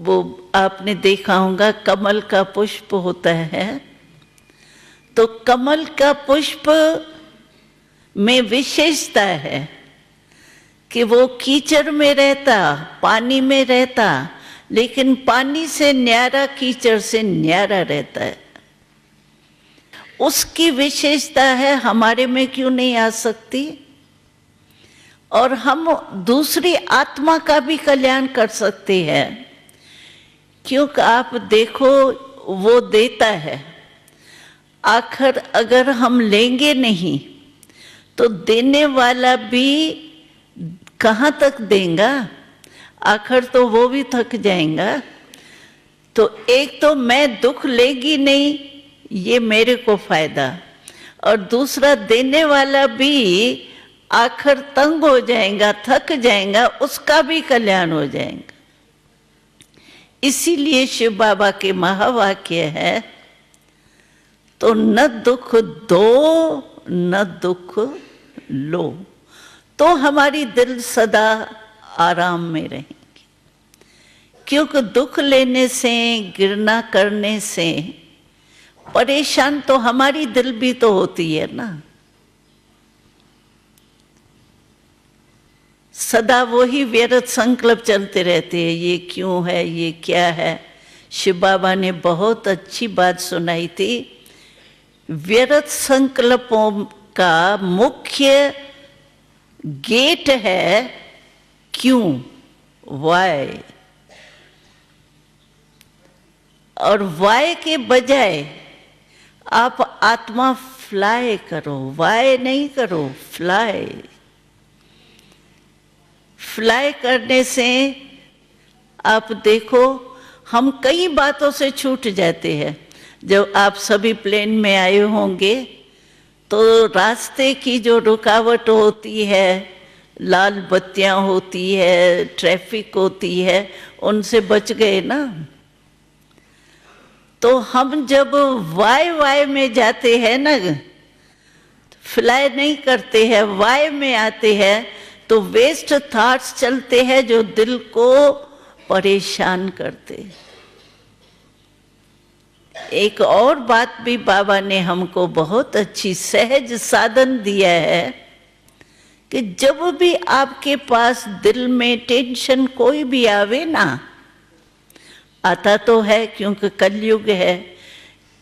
वो आपने देखा होगा कमल का पुष्प होता है, तो कमल का पुष्प में विशेषता है कि वो कीचड़ में रहता, पानी में रहता, लेकिन पानी से न्यारा, कीचड़ से न्यारा रहता है। उसकी विशेषता है, हमारे में क्यों नहीं आ सकती? और हम दूसरी आत्मा का भी कल्याण कर सकते हैं, क्योंकि आप देखो वो देता है। आखिर अगर हम लेंगे नहीं तो देने वाला भी कहाँ तक देगा? आखिर तो वो भी थक जाएगा। तो एक तो मैं दुख लेगी नहीं, ये मेरे को फायदा, और दूसरा देने वाला भी आखिर तंग हो जाएगा, थक जाएगा, उसका भी कल्याण हो जाएगा। इसीलिए शिव बाबा के महावाक्य है, तो न दुख दो न दुख लो, तो हमारी दिल सदा आराम में रहेंगी। क्योंकि दुख लेने से, गिरना करने से परेशान तो हमारी दिल भी तो होती है ना। सदा वही व्यर्थ संकल्प चलते रहते हैं, ये क्यों है, ये क्या है। शिव बाबा ने बहुत अच्छी बात सुनाई थी। व्यर्थ संकल्पों का मुख्य गेट है क्यों, वाय, और वाय के बजाय आप आत्मा फ्लाई करो, वाय नहीं करो, फ्लाई। फ्लाई करने से आप देखो हम कई बातों से छूट जाते हैं। जब आप सभी प्लेन में आए होंगे तो रास्ते की जो रुकावट होती है, लाल बत्तियां होती है, ट्रैफिक होती है, उनसे बच गए ना। तो हम जब वाय में जाते हैं ना, फ्लाई नहीं करते हैं, वाय में आते हैं, तो वेस्ट थॉट्स चलते हैं जो दिल को परेशान करते हैं। एक और बात भी बाबा ने हमको बहुत अच्छी सहज साधन दिया है कि जब भी आपके पास दिल में टेंशन कोई भी आवे ना, आता तो है क्योंकि कलयुग है,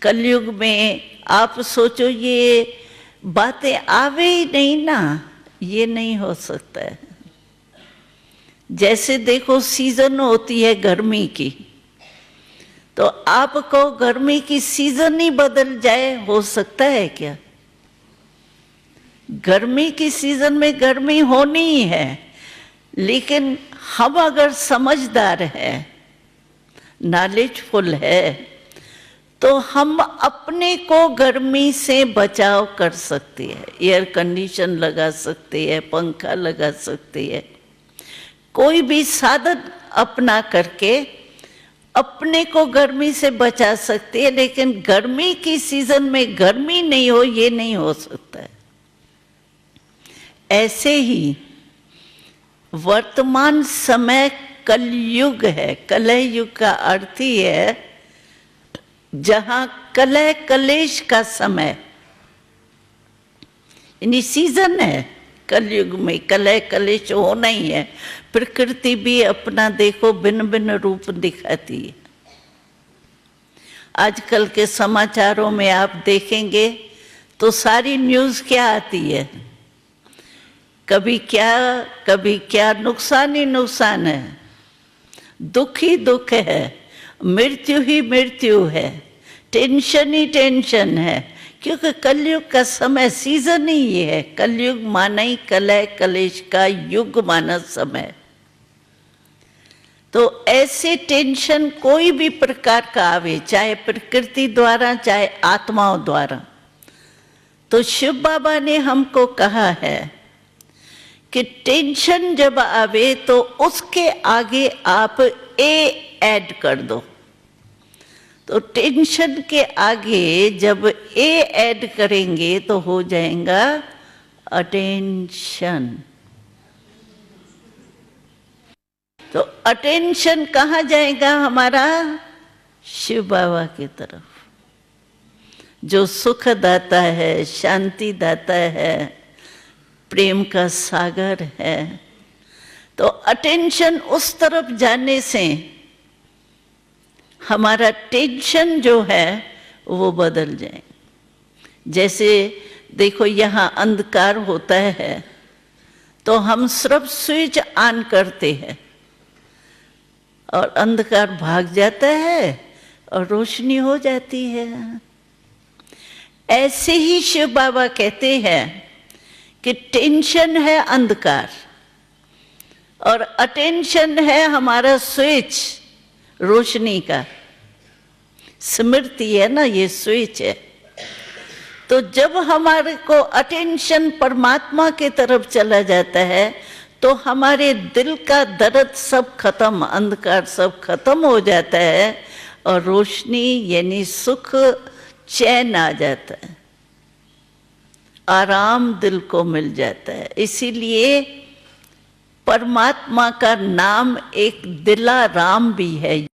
कलयुग में आप सोचो ये बातें आवे ही नहीं ना, ये नहीं हो सकता है। जैसे देखो सीजन होती है गर्मी की, तो आपको गर्मी की सीजन ही बदल जाए, हो सकता है क्या? गर्मी की सीजन में गर्मी होनी ही है, लेकिन हम अगर समझदार हैं, नॉलेजफुल है, तो हम अपने को गर्मी से बचाव कर सकते हैं। एयर कंडीशन लगा सकते हैं, पंखा लगा सकते हैं, कोई भी साधन अपना करके अपने को गर्मी से बचा सकते हैं। लेकिन गर्मी की सीजन में गर्मी नहीं हो, ये नहीं हो सकता है। ऐसे ही वर्तमान समय कलयुग है। कलह युग का अर्थ ही है जहां कलह कलेश का समय, यानी सीजन है। कलयुग में कलह कलेश होना ही है। प्रकृति भी अपना देखो भिन्न भिन्न रूप दिखाती है। आजकल के समाचारों में आप देखेंगे तो सारी न्यूज़ क्या आती है, कभी क्या नुकसान ही नुकसान है, दुख ही दुख है, मृत्यु ही मृत्यु है, टेंशन ही टेंशन है। क्योंकि कलयुग का समय सीजन ही ये है। कलयुग माना ही कलह कलेश का युग माना समय। तो ऐसे टेंशन कोई भी प्रकार का आवे, चाहे प्रकृति द्वारा चाहे आत्माओं द्वारा, तो शिव बाबा ने हमको कहा है कि टेंशन जब आवे तो उसके आगे आप ए ऐड कर दो। तो टेंशन के आगे जब ए ऐड करेंगे तो हो जाएगा अटेंशन। तो अटेंशन कहाँ जाएगा हमारा? शिव बाबा की तरफ, जो सुख दाता है, शांति दाता है, प्रेम का सागर है। तो अटेंशन उस तरफ जाने से हमारा टेंशन जो है वो बदल जाए। जैसे देखो यहाँ अंधकार होता है तो हम सिर्फ स्विच ऑन करते हैं और अंधकार भाग जाता है और रोशनी हो जाती है। ऐसे ही शिव बाबा कहते हैं कि टेंशन है अंधकार और अटेंशन है हमारा स्विच रोशनी का। स्मृति है ना, ये स्विच है। तो जब हमारे को अटेंशन परमात्मा के तरफ चला जाता है तो हमारे दिल का दर्द सब खत्म, अंधकार सब खत्म हो जाता है और रोशनी यानी सुख, चैन आ जाता है, आराम दिल को मिल जाता है। इसीलिए परमात्मा का नाम एक दिलाराम भी है।